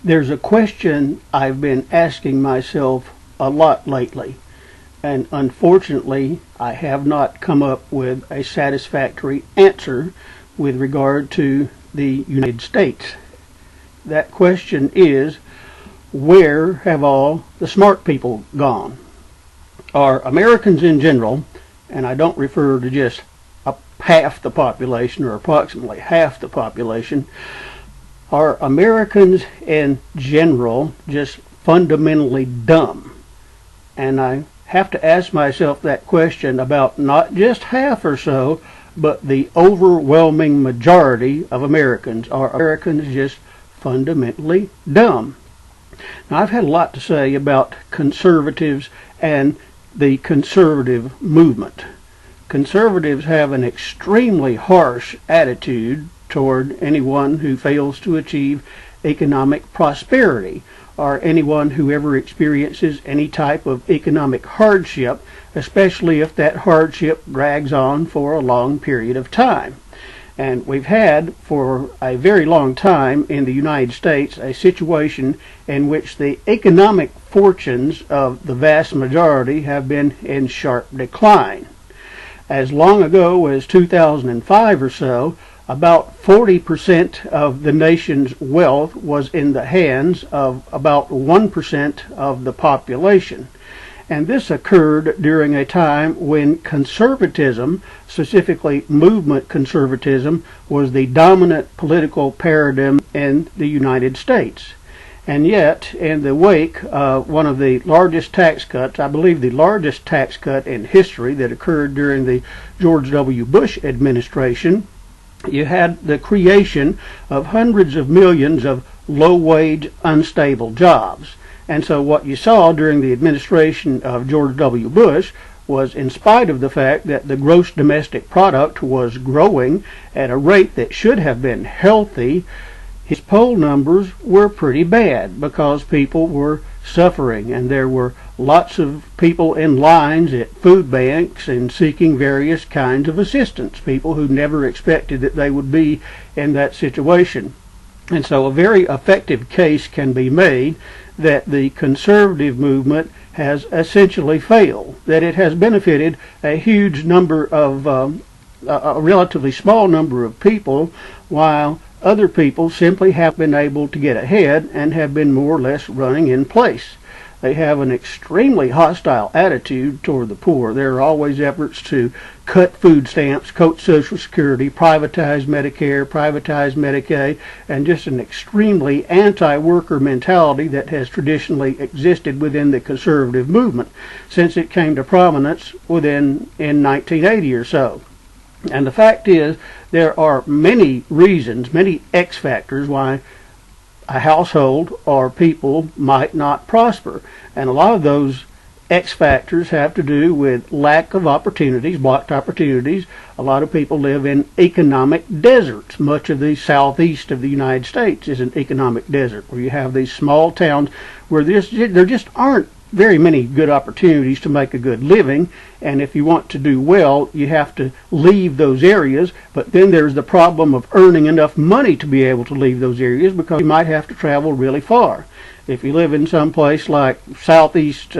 There's a question I've been asking myself a lot lately, and unfortunately, I have not come up with a satisfactory answer with regard to the United States. That question is, where have all the smart people gone? Are Americans in general, and I don't refer to just half the population or approximately half the population, are Americans in general just fundamentally dumb? And I have to ask myself that question about not just half or so, but the overwhelming majority of Americans. Are Americans just fundamentally dumb? Now, I've had a lot to say about conservatives and the conservative movement. Conservatives have an extremely harsh attitude toward anyone who fails to achieve economic prosperity, or anyone who ever experiences any type of economic hardship, especially if that hardship drags on for a long period of time. And we've had for a very long time in the United States a situation in which the economic fortunes of the vast majority have been in sharp decline. As long ago as 2005 or so, about 40% of the nation's wealth was in the hands of about 1% of the population. And this occurred during a time when conservatism, specifically movement conservatism, was the dominant political paradigm in the United States. And yet, in the wake of one of the largest tax cuts, I believe the largest tax cut in history that occurred during the George W. Bush administration, you had the creation of hundreds of millions of low-wage, unstable jobs. And so what you saw during the administration of George W. Bush was, in spite of the fact that the gross domestic product was growing at a rate that should have been healthy, his poll numbers were pretty bad because people were suffering, and there were lots of people in lines at food banks and seeking various kinds of assistance, people who never expected that they would be in that situation. And so a very effective case can be made that the conservative movement has essentially failed, that it has benefited a huge number of, a relatively small number of people, while other people simply have been able to get ahead and have been more or less running in place. They have an extremely hostile attitude toward the poor. There are always efforts to cut food stamps, cut Social Security, privatize Medicare, privatize Medicaid, and just an extremely anti-worker mentality that has traditionally existed within the conservative movement since it came to prominence in 1980 or so. And the fact is, there are many reasons, many X factors why a household or people might not prosper. And a lot of those X factors have to do with lack of opportunities, blocked opportunities. A lot of people live in economic deserts. Much of the southeast of the United States is an economic desert, where you have these small towns where there just aren't very many good opportunities to make a good living, and if you want to do well, you have to leave those areas. But then there's the problem of earning enough money to be able to leave those areas, because you might have to travel really far. If you live in some place like southeast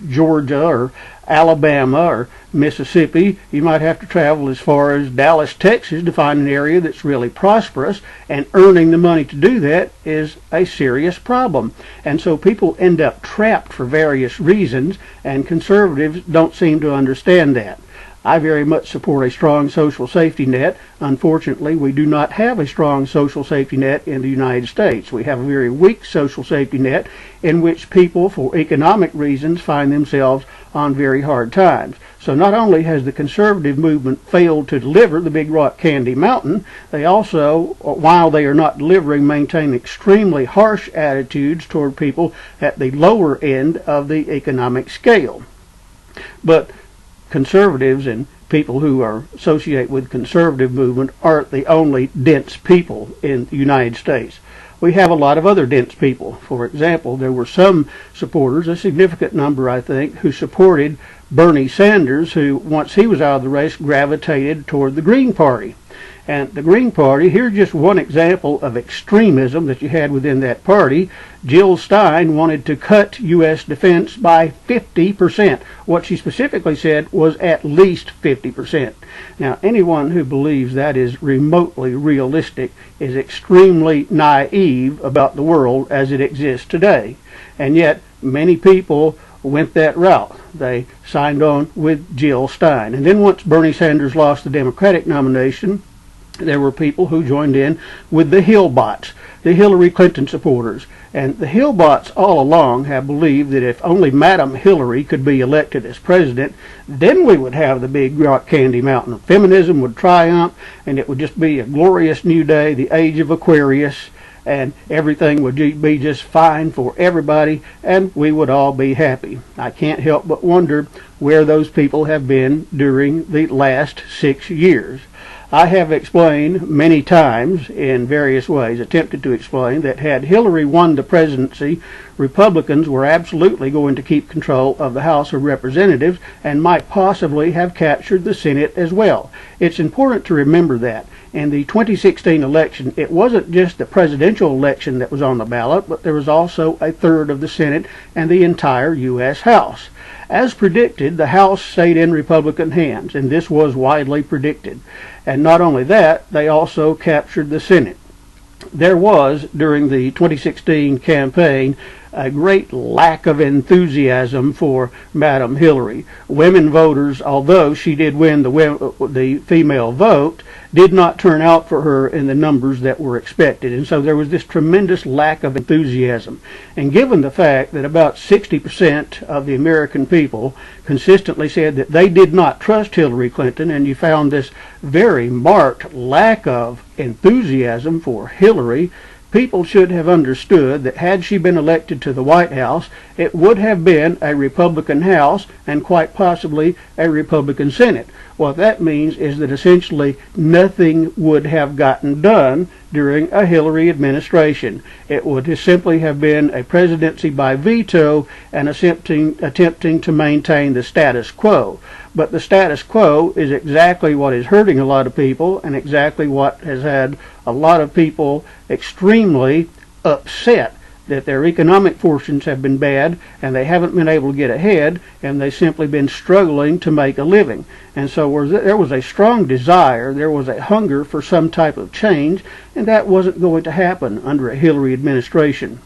Georgia or Alabama or Mississippi, you might have to travel as far as Dallas, Texas to find an area that's really prosperous, and earning the money to do that is a serious problem. And so people end up trapped for various reasons, and conservatives don't seem to understand that. I very much support a strong social safety net. Unfortunately, we do not have a strong social safety net in the United States. We have a very weak social safety net in which people, for economic reasons, find themselves on very hard times. So not only has the conservative movement failed to deliver the Big Rock Candy Mountain, they also, while they are not delivering, maintain extremely harsh attitudes toward people at the lower end of the economic scale. But conservatives and people who are associated with conservative movement aren't the only dense people in the United States. We have a lot of other dense people. For example, there were some supporters, a significant number I think, who supported Bernie Sanders, who once he was out of the race gravitated toward the Green Party. And the Green Party, here's just one example of extremism that you had within that party. Jill Stein wanted to cut U.S. defense by 50%. What she specifically said was at least 50%. Now, anyone who believes that is remotely realistic is extremely naive about the world as it exists today. And yet, many people went that route. They signed on with Jill Stein. And then once Bernie Sanders lost the Democratic nomination, there were people who joined in with the Hillbots, the Hillary Clinton supporters. And the Hillbots all along have believed that if only Madam Hillary could be elected as president, then we would have the big rock candy mountain. Feminism would triumph, and it would just be a glorious new day, the age of Aquarius, and everything would be just fine for everybody, and we would all be happy. I can't help but wonder where those people have been during the last 6 years. I have explained many times in various ways, attempted to explain, that had Hillary won the presidency, Republicans were absolutely going to keep control of the House of Representatives and might possibly have captured the Senate as well. It's important to remember that. In the 2016 election, it wasn't just the presidential election that was on the ballot, but there was also a third of the Senate and the entire U.S. House. As predicted, the House stayed in Republican hands, and this was widely predicted. And not only that, they also captured the Senate. There was, during the 2016 campaign, a great lack of enthusiasm for Madam Hillary. Women voters, although she did win the female vote, did not turn out for her in the numbers that were expected. And so there was this tremendous lack of enthusiasm. And given the fact that about 60% of the American people consistently said that they did not trust Hillary Clinton, and you found this very marked lack of enthusiasm for Hillary, people should have understood that had she been elected to the White House, it would have been a Republican House and quite possibly a Republican Senate. What that means is that essentially nothing would have gotten done during a Hillary administration. It would simply have been a presidency by veto and attempting to maintain the status quo. But the status quo is exactly what is hurting a lot of people and exactly what has had a lot of people extremely upset, that their economic fortunes have been bad and they haven't been able to get ahead, and they've simply been struggling to make a living. And so there was a strong desire, there was a hunger for some type of change, and that wasn't going to happen under a Hillary administration.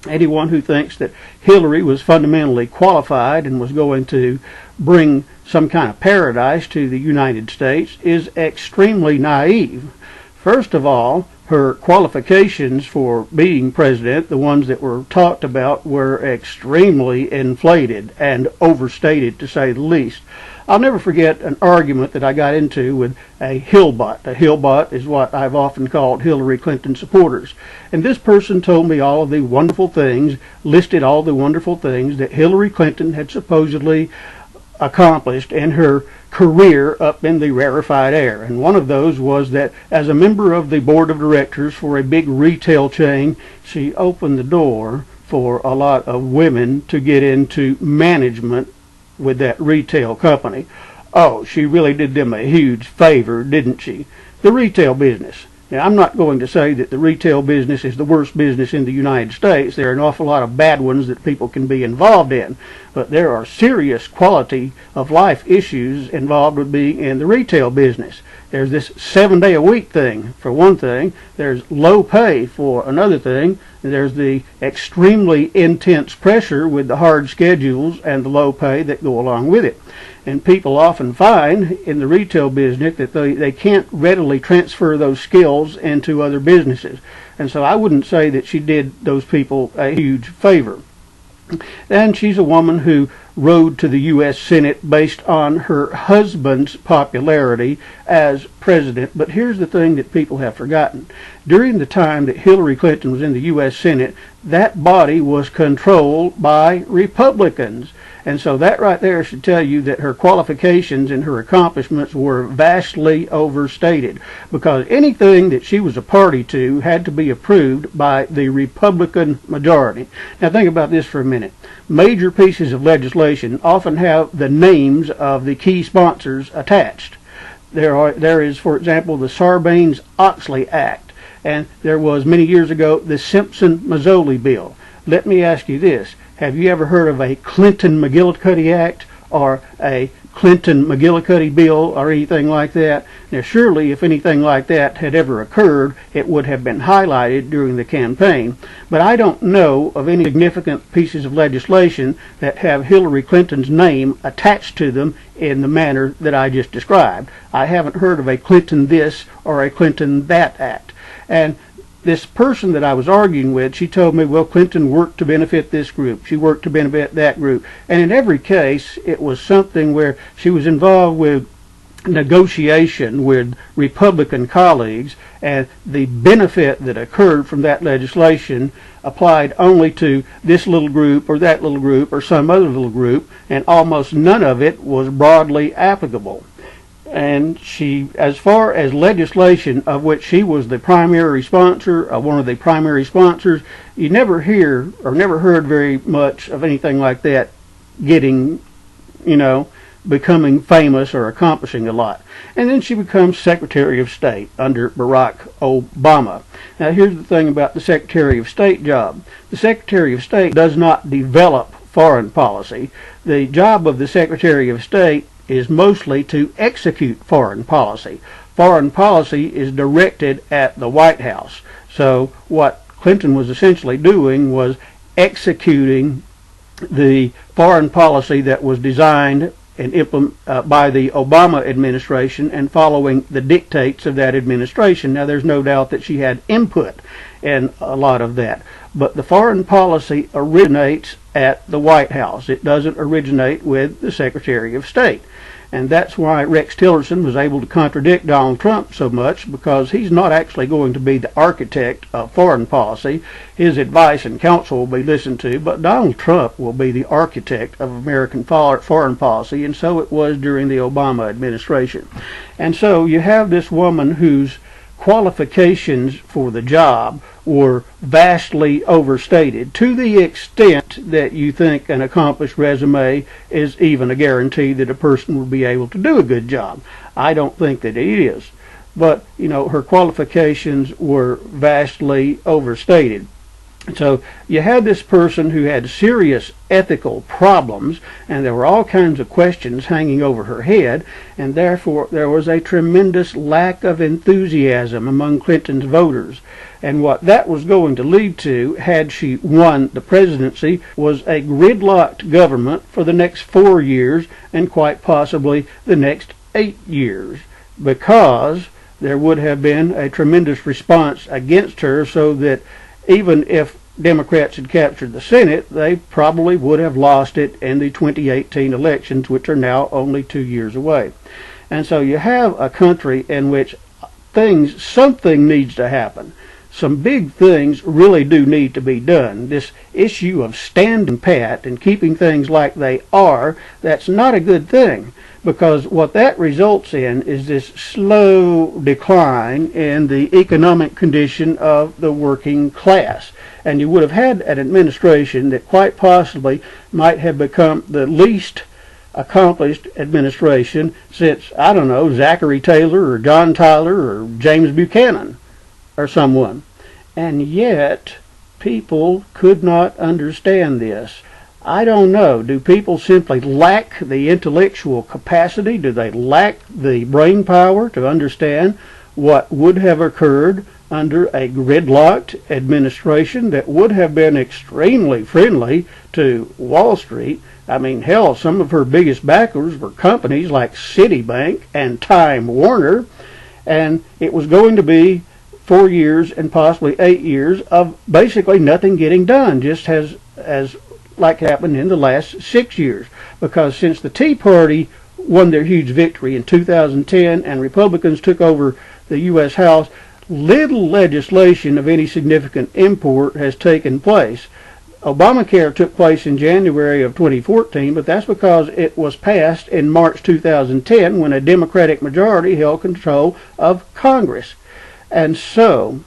Anyone who thinks that Hillary was fundamentally qualified and was going to bring some kind of paradise to the United States is extremely naive. First of all, her qualifications for being president, the ones that were talked about, were extremely inflated and overstated, to say the least. I'll never forget an argument that I got into with a Hillbot. A Hillbot is what I've often called Hillary Clinton supporters. And this person told me all of the wonderful things, listed all the wonderful things that Hillary Clinton had supposedly accomplished in her career up in the rarefied air. And one of those was that as a member of the board of directors for a big retail chain, she opened the door for a lot of women to get into management with that retail company. Oh, she really did them a huge favor, didn't she? The retail business. Now, I'm not going to say that the retail business is the worst business in the United States. There are an awful lot of bad ones that people can be involved in. But there are serious quality of life issues involved with being in the retail business. There's this 7-day-a-week thing, for one thing. There's low pay, for another thing. And there's the extremely intense pressure with the hard schedules and the low pay that go along with it. And people often find in the retail business that they can't readily transfer those skills into other businesses. And so I wouldn't say that she did those people a huge favor. And she's a woman who rode to the U.S. Senate based on her husband's popularity as president. But here's the thing that people have forgotten. During the time that Hillary Clinton was in the U.S. Senate, that body was controlled by Republicans. And so that right there should tell you that her qualifications and her accomplishments were vastly overstated, because anything that she was a party to had to be approved by the Republican majority. Now think about this for a minute. Major pieces of legislation often have the names of the key sponsors attached. there is, for example, the Sarbanes-Oxley Act, and there was many years ago the Simpson-Mazzoli bill. Let me ask you this: have you ever heard of a Clinton-McGillicuddy Act or a Clinton-McGillicuddy bill or anything like that? Now, surely if anything like that had ever occurred, it would have been highlighted during the campaign. But I don't know of any significant pieces of legislation that have Hillary Clinton's name attached to them in the manner that I just described. I haven't heard of a Clinton this or a Clinton that act. And this person that I was arguing with, she told me, well, Clinton worked to benefit this group. She worked to benefit that group. And in every case, it was something where she was involved with negotiation with Republican colleagues, and the benefit that occurred from that legislation applied only to this little group or that little group or some other little group, and almost none of it was broadly applicable. And she, as far as legislation of which she was the primary sponsor, one of the primary sponsors, you never hear or never heard very much of anything like that getting, becoming famous or accomplishing a lot. And then she becomes Secretary of State under Barack Obama. Now, here's the thing about the Secretary of State job. The Secretary of State does not develop foreign policy. The job of the Secretary of State is mostly to execute foreign policy. Foreign policy is directed at the White House. So what Clinton was essentially doing was executing the foreign policy that was designed and implemented by the Obama administration and following the dictates of that administration. Now, there's no doubt that she had input in a lot of that, but the foreign policy originates at the White House. It doesn't originate with the Secretary of State. And that's why Rex Tillerson was able to contradict Donald Trump so much, because he's not actually going to be the architect of foreign policy. His advice and counsel will be listened to, but Donald Trump will be the architect of American foreign policy, and so it was during the Obama administration. And so you have this woman whose qualifications for the job were vastly overstated, to the extent that you think an accomplished resume is even a guarantee that a person will be able to do a good job. I don't think that it is. But, her qualifications were vastly overstated. So you had this person who had serious ethical problems, and there were all kinds of questions hanging over her head, and therefore there was a tremendous lack of enthusiasm among Clinton's voters. And what that was going to lead to, had she won the presidency, was a gridlocked government for the next 4 years and quite possibly the next 8 years, because there would have been a tremendous response against her, so that even if Democrats had captured the Senate, they probably would have lost it in the 2018 elections, which are now only 2 years away. And so you have a country in which something needs to happen. Some big things really do need to be done. This issue of standing pat and keeping things like they are, that's not a good thing, because what that results in is this slow decline in the economic condition of the working class. And you would have had an administration that quite possibly might have become the least accomplished administration since, I don't know, Zachary Taylor or John Tyler or James Buchanan or someone. And yet people could not understand this. I don't know. Do people simply lack the intellectual capacity? Do they lack the brain power to understand what would have occurred under a gridlocked administration that would have been extremely friendly to Wall Street? I mean, hell, some of her biggest backers were companies like Citibank and Time Warner, and it was going to be 4 years and possibly 8 years of basically nothing getting done, just as like happened in the last 6 years. Because since the Tea Party won their huge victory in 2010 and Republicans took over the U.S. House, little legislation of any significant import has taken place. Obamacare took place in January of 2014, but that's because it was passed in March 2010 when a Democratic majority held control of Congress. And so,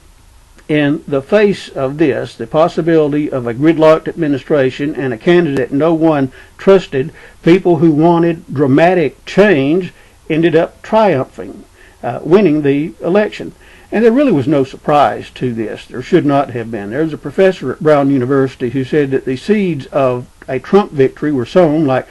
in the face of this, the possibility of a gridlocked administration and a candidate no one trusted, people who wanted dramatic change ended up triumphing, winning the election. And there really was no surprise to this. There should not have been. There's a professor at Brown University who said that the seeds of a Trump victory were sown like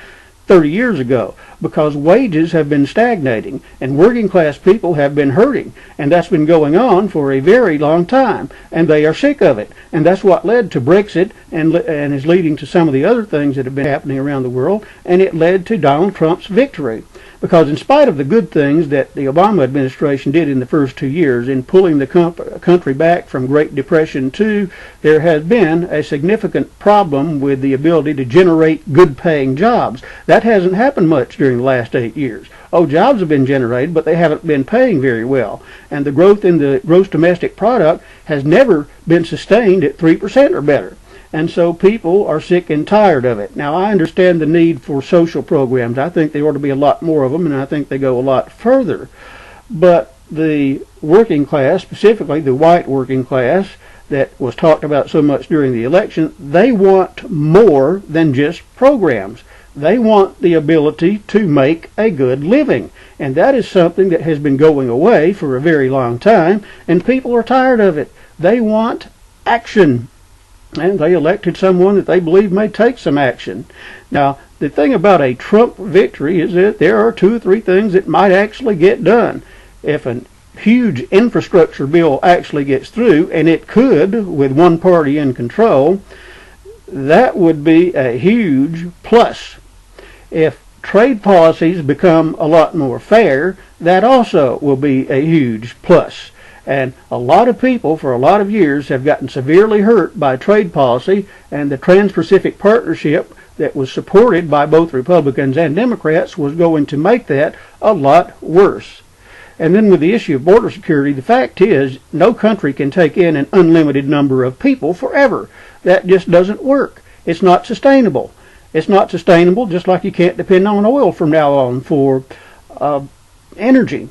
30 years ago, because wages have been stagnating and working class people have been hurting, and that's been going on for a very long time, and they are sick of it. And that's what led to Brexit and is leading to some of the other things that have been happening around the world, and it led to Donald Trump's victory. Because in spite of the good things that the Obama administration did in the first 2 years in pulling the country back from Great Depression II, there has been a significant problem with the ability to generate good-paying jobs. That hasn't happened much during the last 8 years. Oh, jobs have been generated, but they haven't been paying very well. And the growth in the gross domestic product has never been sustained at 3% or better. And so people are sick and tired of it. Now, I understand the need for social programs. I think there ought to be a lot more of them, and I think they go a lot further. But the working class, specifically the white working class that was talked about so much during the election, they want more than just programs. They want the ability to make a good living. And that is something that has been going away for a very long time, and people are tired of it. They want action. And they elected someone that they believe may take some action. Now, the thing about a Trump victory is that there are 2 or 3 things that might actually get done. If a huge infrastructure bill actually gets through, and it could with one party in control, that would be a huge plus. If trade policies become a lot more fair, that also will be a huge plus. And a lot of people for a lot of years have gotten severely hurt by trade policy, and the Trans-Pacific Partnership that was supported by both Republicans and Democrats was going to make that a lot worse. And then with the issue of border security, the fact is no country can take in an unlimited number of people forever. That just doesn't work. It's not sustainable. It's not sustainable, just like you can't depend on oil from now on for energy.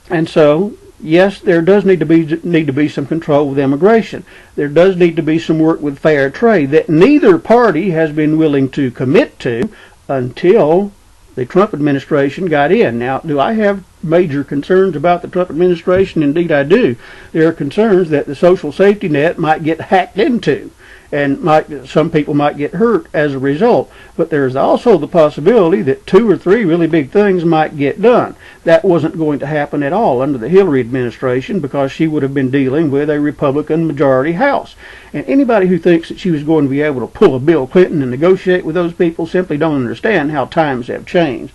And so, yes, there does need to be some control with immigration. There does need to be some work with fair trade that neither party has been willing to commit to until the Trump administration got in. Now, do I have major concerns about the Trump administration? Indeed, I do. There are concerns that the social safety net might get hacked into, and some people might get hurt as a result. But there's also the possibility that 2 or 3 really big things might get done. That wasn't going to happen at all under the Hillary administration, because she would have been dealing with a Republican majority House. And anybody who thinks that she was going to be able to pull a Bill Clinton and negotiate with those people simply don't understand how times have changed.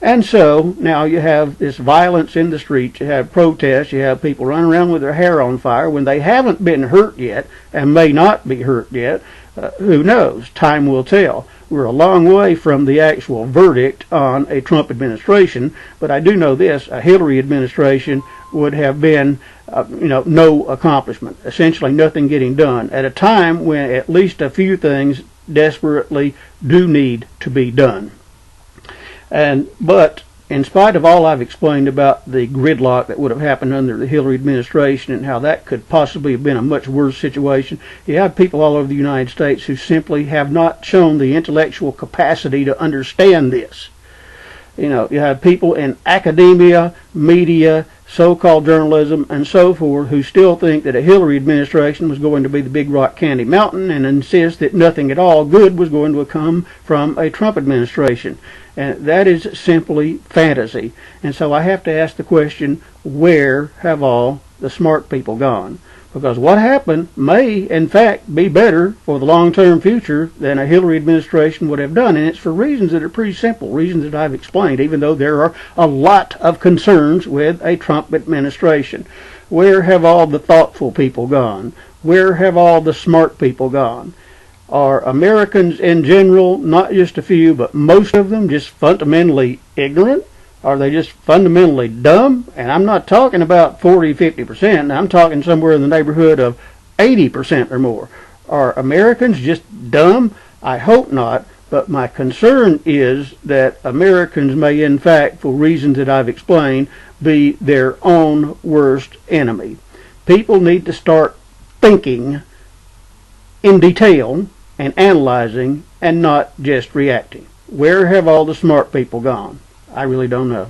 And so now you have this violence in the streets, you have protests, you have people running around with their hair on fire when they haven't been hurt yet and may not be hurt yet. Who knows? Time will tell. We're a long way from the actual verdict on a Trump administration, but I do know this: a Hillary administration would have been no accomplishment, essentially nothing getting done, at a time when at least a few things desperately do need to be done. But in spite of all I've explained about the gridlock that would have happened under the Hillary administration and how that could possibly have been a much worse situation, you have people all over the United States who simply have not shown the intellectual capacity to understand this. You have people in academia, media, so-called journalism, and so forth, who still think that a Hillary administration was going to be the big rock candy mountain, and insist that nothing at all good was going to come from a Trump administration. And that is simply fantasy. And so I have to ask the question, where have all the smart people gone? Because what happened may, in fact, be better for the long-term future than a Hillary administration would have done. And it's for reasons that are pretty simple, reasons that I've explained, even though there are a lot of concerns with a Trump administration. Where have all the thoughtful people gone? Where have all the smart people gone? Are Americans in general, not just a few, but most of them, just fundamentally ignorant? Are they just fundamentally dumb? And I'm not talking about 40, 50%. I'm talking somewhere in the neighborhood of 80% or more. Are Americans just dumb? I hope not. But my concern is that Americans may, in fact, for reasons that I've explained, be their own worst enemy. People need to start thinking in detail and analyzing and not just reacting. Where have all the smart people gone? I really don't know.